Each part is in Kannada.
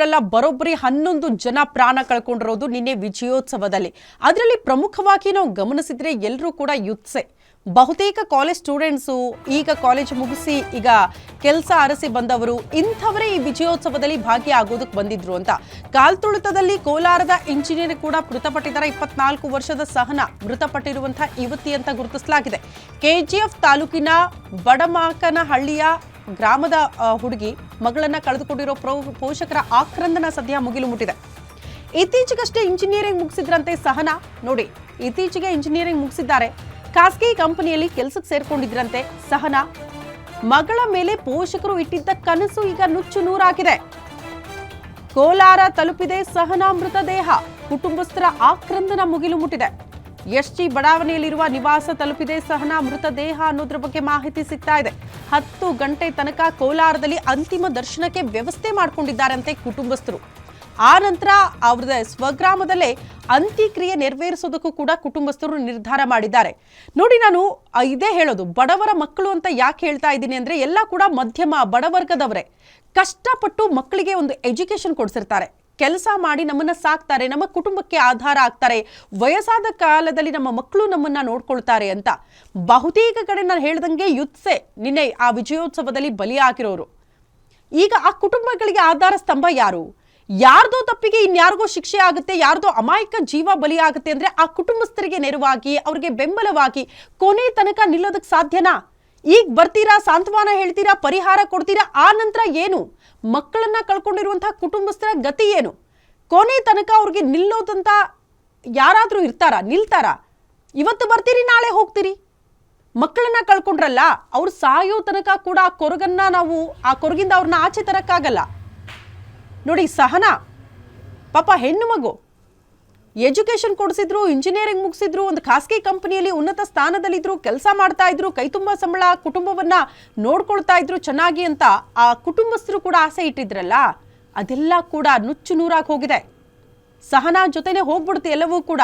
ಅಲ್ಲ ಬರೋಬ್ಬರಿ 11 ಜನ ಪ್ರಾಣ ಕಳ್ಕೊಂಡಿರೋದು ನಿನ್ನೆ ವಿಜಯೋತ್ಸವದಲ್ಲಿ. ಅದರಲ್ಲಿ ಪ್ರಮುಖವಾಗಿ ನಾವು ಗಮನಿಸಿದ್ರೆ ಎಲ್ಲರೂ ಕೂಡ ಯುತ್ಸೆ. ಬಹುತೇಕ ಕಾಲೇಜ್ ಸ್ಟೂಡೆಂಟ್ಸು ಈಗ ಕಾಲೇಜ್ ಮುಗಿಸಿ ಈಗ ಕೆಲಸ ಅರಸಿ ಬಂದವರು ಇಂಥವರೇ ಈ ವಿಜಯೋತ್ಸವದಲ್ಲಿ ಭಾಗಿಯಾಗೋದಕ್ಕೆ ಬಂದಿದ್ರು ಅಂತ. ಕಾಲ್ತುಳಿತದಲ್ಲಿ ಕೋಲಾರದ ಇಂಜಿನಿಯರ್ ಕೂಡ ಮೃತಪಟ್ಟಿದ್ದಾರೆ. 24 ವರ್ಷದ ಸಹನಾ ಮೃತಪಟ್ಟಿರುವಂತಹ ಯುವತಿ ಅಂತ ಗುರುತಿಸಲಾಗಿದೆ. ಕೆಜಿಎಫ್ ತಾಲೂಕಿನ ಬಡಮಾಕನಹಳ್ಳಿಯ ಗ್ರಾಮದ ಹುಡುಗಿ ಮಗಳನ್ನ ಕಳೆದುಕೊಂಡಿರೋ ಪೋಷಕರ ಆಕ್ರಂದನ ಸದ್ಯ ಮುಗಿಲು ಮುಟ್ಟಿದೆ. ಇತ್ತೀಚೆಗಷ್ಟೇ ಇಂಜಿನಿಯರಿಂಗ್ ಮುಗಿಸಿದ್ರಂತೆ ಸಹನಾ. ನೋಡಿ, ಇತ್ತೀಚೆಗೆ ಇಂಜಿನಿಯರಿಂಗ್ ಮುಗಿಸಿದ್ದಾರೆ. ಖಾಸಗಿ ಕಂಪನಿಯಲ್ಲಿ ಕೆಲಸಕ್ಕೆ ಸೇರ್ಕೊಂಡಿದ್ರಂತೆ ಸಹನಾ. ಮಗಳ ಮೇಲೆ ಪೋಷಕರು ಇಟ್ಟಿದ್ದ ಕನಸು ಈಗ ನುಚ್ಚು ನೂರಾಗಿದೆ. ಕೋಲಾರ ತಲುಪಿದೆ ಸಹನಾ ಮೃತದೇಹ. ಕುಟುಂಬಸ್ಥರ ಆಕ್ರಂದನ ಮುಗಿಲು ಮುಟ್ಟಿದೆ. ಎಸ್ಜಿ ಬಡಾವಣೆಯಲ್ಲಿರುವ ನಿವಾಸ ತಲುಪಿದೆ ಸಹನಾ ಮೃತದೇಹ ಅನ್ನೋದ್ರ ಬಗ್ಗೆ ಮಾಹಿತಿ ಸಿಗ್ತಾ ಇದೆ. 10 ಗಂಟೆ ತನಕ ಕೋಲಾರದಲ್ಲಿ ಅಂತಿಮ ದರ್ಶನಕ್ಕೆ ವ್ಯವಸ್ಥೆ ಮಾಡಿಕೊಂಡಿದ್ದಾರಂತೆ ಕುಟುಂಬಸ್ಥರು. ಆ ನಂತರ ಅವರ ಸ್ವಗ್ರಾಮದಲ್ಲೇ ಅಂತ್ಯಕ್ರಿಯೆ ನೆರವೇರಿಸೋದಕ್ಕೂ ಕೂಡ ಕುಟುಂಬಸ್ಥರು ನಿರ್ಧಾರ ಮಾಡಿದ್ದಾರೆ. ನೋಡಿ, ನಾನು ಇದೇ ಹೇಳೋದು, ಬಡವರ ಮಕ್ಕಳು ಅಂತ ಯಾಕೆ ಹೇಳ್ತಾ ಇದ್ದೀನಿ ಅಂದ್ರೆ ಎಲ್ಲ ಕೂಡ ಮಧ್ಯಮ ಬಡವರ್ಗದವರೇ. ಕಷ್ಟಪಟ್ಟು ಮಕ್ಕಳಿಗೆ ಒಂದು ಎಜುಕೇಶನ್ ಕೊಡ್ಸಿರ್ತಾರೆ, ಕೆಲಸ ಮಾಡಿ ನಮ್ಮನ್ನ ಸಾಕ್ತಾರೆ, ನಮ್ಮ ಕುಟುಂಬಕ್ಕೆ ಆಧಾರ ಆಗ್ತಾರೆ, ವಯಸ್ಸಾದ ಕಾಲದಲ್ಲಿ ನಮ್ಮ ಮಕ್ಕಳು ನಮ್ಮನ್ನ ನೋಡ್ಕೊಳ್ತಾರೆ ಅಂತ. ಬಹುತೇಕ ಕಡೆ ನಾನು ಹೇಳ್ದಂಗೆ ಯುತ್ಸೆ ನಿನ್ನೆ ಆ ವಿಜಯೋತ್ಸವದಲ್ಲಿ ಬಲಿಯಾಗಿರೋರು. ಈಗ ಆ ಕುಟುಂಬಗಳಿಗೆ ಆಧಾರ ಸ್ತಂಭ ಯಾರು? ಯಾರ್ದೋ ತಪ್ಪಿಗೆ ಇನ್ಯಾರಿಗೋ ಶಿಕ್ಷೆ ಆಗುತ್ತೆ, ಯಾರ್ದೋ ಅಮಾಯಕ ಜೀವ ಬಲಿಯಾಗುತ್ತೆ ಅಂದ್ರೆ ಆ ಕುಟುಂಬಸ್ಥರಿಗೆ ನೆರವಾಗಿ ಅವ್ರಿಗೆ ಬೆಂಬಲವಾಗಿ ಕೊನೆ ತನಕ ನಿಲ್ಲೋದಕ್ಕೆ ಸಾಧ್ಯನಾ? ಈಗ ಬರ್ತೀರಾ, ಸಾಂತ್ವನ ಹೇಳ್ತೀರಾ, ಪರಿಹಾರ ಕೊಡ್ತೀರಾ, ಆ ನಂತರ ಏನು? ಮಕ್ಕಳನ್ನ ಕಳ್ಕೊಂಡಿರುವಂತಹ ಕುಟುಂಬಸ್ಥರ ಗತಿ ಏನು? ಕೊನೆ ತನಕ ಅವ್ರಿಗೆ ನಿಲ್ಲೋದಂತ ಯಾರಾದ್ರೂ ಇರ್ತಾರಾ? ನಿಲ್ತಾರಾ? ಇವತ್ತು ಬರ್ತೀರಿ, ನಾಳೆ ಹೋಗ್ತೀರಿ. ಮಕ್ಕಳನ್ನ ಕಳ್ಕೊಂಡ್ರಲ್ಲ, ಅವ್ರು ಸಾಯೋ ತನಕ ಕೂಡ ಆ ಕೊರಗನ್ನ ನಾವು ಆ ಕೊರಗಿಂದ ಅವ್ರನ್ನ ಆಚೆ ತರಕ್ಕಾಗಲ್ಲ. ನೋಡಿ, ಸಹನಾ ಪಾಪ ಹೆಣ್ಣು ಮಗು, ಎಜುಕೇಶನ್ ಕೊಡಿಸಿದ್ರು, ಇಂಜಿನಿಯರಿಂಗ್ ಮುಗಿಸಿದ್ರು, ಒಂದು ಖಾಸಗಿ ಕಂಪನಿಯಲ್ಲಿ ಉನ್ನತ ಸ್ಥಾನದಲ್ಲಿದ್ರು, ಕೆಲಸ ಮಾಡ್ತಾ ಇದ್ರು, ಕೈ ತುಂಬ ಸಂಬಳ, ಕುಟುಂಬವನ್ನ ನೋಡ್ಕೊಳ್ತಾ ಇದ್ರು ಚೆನ್ನಾಗಿ ಅಂತ ಆ ಕುಟುಂಬಸ್ಥರು ಕೂಡ ಆಸೆ ಇಟ್ಟಿದ್ರಲ್ಲ, ಅದೆಲ್ಲ ಕೂಡ ನುಚ್ಚು ನೂರಾಗಿ ಹೋಗಿದೆ. ಸಹನಾ ಜೊತೆನೆ ಹೋಗ್ಬಿಡುತ್ತೆ ಎಲ್ಲವೂ ಕೂಡ.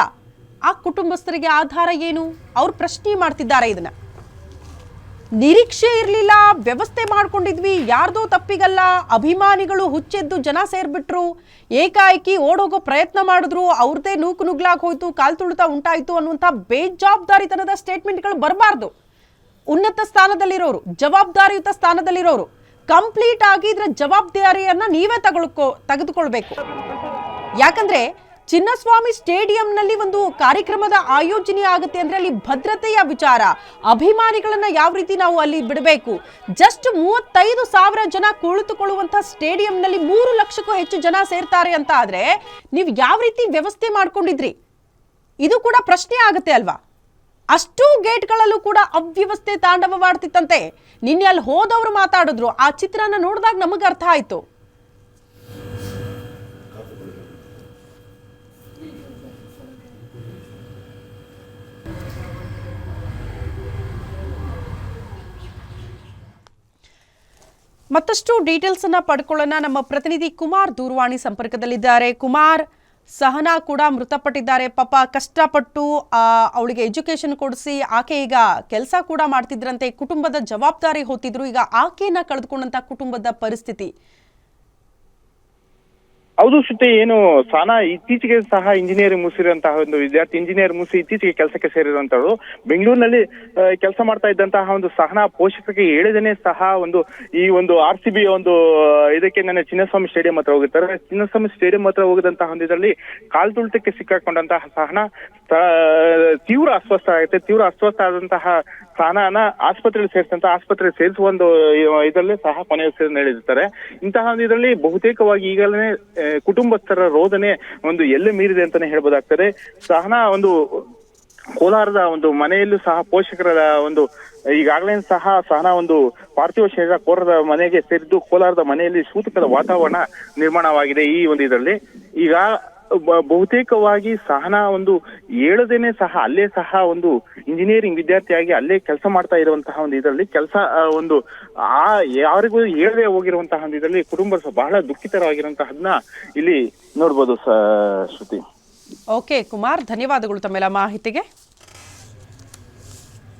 ಆ ಕುಟುಂಬಸ್ಥರಿಗೆ ಆಧಾರ ಏನು? ಅವ್ರು ಪ್ರಶ್ನೆ ಮಾಡ್ತಿದ್ದಾರೆ ಇದನ್ನ. ನಿರೀಕ್ಷೆ ಇರಲಿಲ್ಲ, ವ್ಯವಸ್ಥೆ ಮಾಡ್ಕೊಂಡಿದ್ವಿ, ಯಾರ್ದೋ ತಪ್ಪಿಗಲ್ಲ, ಅಭಿಮಾನಿಗಳು ಹುಚ್ಚೆದ್ದು ಜನ ಸೇರ್ಬಿಟ್ರು, ಏಕಾಏಕಿ ಓಡೋಗೋ ಪ್ರಯತ್ನ ಮಾಡಿದ್ರು, ಅವ್ರದೇ ನೂಕು ನುಗ್ಲಾಗಿ ಹೋಯ್ತು, ಕಾಲ್ತುಳಿತ ಉಂಟಾಯ್ತು ಅನ್ನುವಂಥ ಬೇಜವಾಬ್ದಾರಿತನದ ಸ್ಟೇಟ್ಮೆಂಟ್ಗಳು ಬರಬಾರ್ದು. ಉನ್ನತ ಸ್ಥಾನದಲ್ಲಿರೋರು, ಜವಾಬ್ದಾರಿಯುತ ಸ್ಥಾನದಲ್ಲಿರೋರು ಕಂಪ್ಲೀಟ್ ಆಗಿ ಇದ್ರ ಜವಾಬ್ದಾರಿಯನ್ನ ನೀವೇ ತೆಗೆದುಕೊಳ್ಬೇಕು. ಯಾಕಂದ್ರೆ ಚಿನ್ನಸ್ವಾಮಿ ಸ್ಟೇಡಿಯಂನಲ್ಲಿ ಒಂದು ಕಾರ್ಯಕ್ರಮದ ಆಯೋಜನೆ ಆಗುತ್ತೆ ಅಂದ್ರೆ ಅಲ್ಲಿ ಭದ್ರತೆಯ ವಿಚಾರ, ಅಭಿಮಾನಿಗಳನ್ನ ಯಾವ ರೀತಿ ನಾವು ಅಲ್ಲಿ ಬಿಡಬೇಕು. ಜಸ್ಟ್ 35,000 ಜನ ಕುಳಿತುಕೊಳ್ಳುವಂತ ಸ್ಟೇಡಿಯಂನಲ್ಲಿ 3 ಲಕ್ಷಕ್ಕೂ ಹೆಚ್ಚು ಜನ ಸೇರ್ತಾರೆ ಅಂತ ಆದ್ರೆ ನೀವು ಯಾವ ರೀತಿ ವ್ಯವಸ್ಥೆ ಮಾಡ್ಕೊಂಡಿದ್ರಿ? ಇದು ಕೂಡ ಪ್ರಶ್ನೆ ಆಗುತ್ತೆ ಅಲ್ವಾ? ಅಷ್ಟು ಗೇಟ್ಗಳಲ್ಲೂ ಕೂಡ ಅವ್ಯವಸ್ಥೆ ತಾಂಡವವಾಡ್ತಿತ್ತಂತೆ. ನಿನ್ನೆ ಅಲ್ಲಿ ಹೋದವರು ಮಾತಾಡಿದ್ರು, ಆ ಚಿತ್ರನ ನೋಡಿದಾಗ ನಮಗೆ ಅರ್ಥ ಆಯ್ತು. ಮತ್ತಷ್ಟು ಡೀಟೇಲ್ಸ್ ಅನ್ನ ಪಡ್ಕೊಳ್ಳೋಣ. ನಮ್ಮ ಪ್ರತಿನಿಧಿ ಕುಮಾರ್ ದೂರವಾಣಿ ಸಂಪರ್ಕದಲ್ಲಿದ್ದಾರೆ. ಕುಮಾರ್, ಸಹನಾ ಕೂಡ ಮೃತಪಟ್ಟಿದ್ದಾರೆ. ಪಾಪ ಕಷ್ಟಪಟ್ಟು ಅವಳಿಗೆ ಎಜುಕೇಶನ್ ಕೊಡಿಸಿ ಆಕೆ ಈಗ ಕೆಲಸ ಕೂಡ ಮಾಡ್ತಿದ್ರಂತೆ, ಕುಟುಂಬದ ಜವಾಬ್ದಾರಿ ಹೊತ್ತಿದ್ರು. ಈಗ ಆಕೆಯನ್ನ ಕಳೆದುಕೊಂಡಂತ ಕುಟುಂಬದ ಪರಿಸ್ಥಿತಿ ಹೌದು ಶ್ರುತಿ, ಏನು ಸಹನಾ ಇತ್ತೀಚೆಗೆ ಸಹ ಇಂಜಿನಿಯರಿಂಗ್ ಮುಗಿಸಿರುವಂತಹ ಒಂದು ವಿದ್ಯಾರ್ಥಿ, ಇಂಜಿನಿಯರ್ ಮುಗಿಸಿ ಇತ್ತೀಚೆಗೆ ಕೆಲಸಕ್ಕೆ ಸೇರಿರುವಂತವ್ರು. ಬೆಂಗಳೂರಿನಲ್ಲಿ ಕೆಲಸ ಮಾಡ್ತಾ ಇದ್ದಂತಹ ಒಂದು ಸಹನಾ ಪೋಷಕರಿಗೆ ಹೇಳಿದನೇ ಸಹ ಈ ಒಂದು RCB ಒಂದು ಇದಕ್ಕೆ ನನ್ನ ಚಿನ್ನಸ್ವಾಮಿ ಸ್ಟೇಡಿಯಂ ಹತ್ರ ಹೋಗಿರ್ತಾರೆ. ಚಿನ್ನಸ್ವಾಮಿ ಸ್ಟೇಡಿಯಂ ಹತ್ರ ಹೋಗಿದಂತಹ ಒಂದು ಇದರಲ್ಲಿ ಕಾಲ್ತುಳಿತಕ್ಕೆ ಸಿಕ್ಕಾಕೊಂಡಂತಹ ಸಹನಾ ತೀವ್ರ ಅಸ್ವಸ್ಥ ಆಗುತ್ತೆ. ತೀವ್ರ ಅಸ್ವಸ್ಥ ಆದಂತಹ ಸಹನಾನ ಆಸ್ಪತ್ರೆಗೆ ಸೇರಿಸುವ ಒಂದು ಇದರಲ್ಲಿ ಸಹ ಕೊನೆಯ ಹೇಳಿರ್ತಾರೆ. ಇಂತಹ ಒಂದು ಇದರಲ್ಲಿ ಬಹುತೇಕವಾಗಿ ಈಗಲೇ ಕುಟುಂಬಸ್ಥರ ರೋದನೆ ಒಂದು ಎಲ್ಲೆ ಮೀರಿದೆ ಅಂತಾನೆ ಹೇಳ್ಬೋದಾಗ್ತದೆ. ಸಹನಾ ಒಂದು ಕೋಲಾರದ ಒಂದು ಮನೆಯಲ್ಲೂ ಸಹ ಪೋಷಕರ ಒಂದು ಈಗಾಗಲೇ ಸಹ ಸಹನಾ ಒಂದು ಪಾರ್ಥಿವ ಶರೀರ ಕೋಲಾರದ ಮನೆಗೆ ಸೇರಿದ್ದು, ಕೋಲಾರದ ಮನೆಯಲ್ಲಿ ಸೂತಕದ ವಾತಾವರಣ ನಿರ್ಮಾಣವಾಗಿದೆ. ಈ ಒಂದು ಇದರಲ್ಲಿ ಈಗ ಬಹುತೇಕವಾಗಿ ಸಹನಾ ಒಂದು ಹೇಳದೇನೆ ಸಹ ಅಲ್ಲೇ ಸಹ ಒಂದು ಇಂಜಿನಿಯರಿಂಗ್ ವಿದ್ಯಾರ್ಥಿಯಾಗಿ ಅಲ್ಲೇ ಕೆಲಸ ಮಾಡ್ತಾ ಇರುವಂತಹ ಒಂದು ಇದರಲ್ಲಿ ಕೆಲಸ ಒಂದು ಯಾರಿಗೂ ಹೇಳದೆ ಹೋಗಿರುವಂತಹ ಒಂದು ಇದರಲ್ಲಿ ಕುಟುಂಬ ಬಹಳ ದುಃಖಿತರಾಗಿರುವಂತಹದನ್ನ ಇಲ್ಲಿ ನೋಡ್ಬೋದು ಶ್ರುತಿ. ಓಕೆ ಕುಮಾರ್, ಧನ್ಯವಾದಗಳು ತಮ್ಮೆಲ್ಲ ಮಾಹಿತಿಗೆ.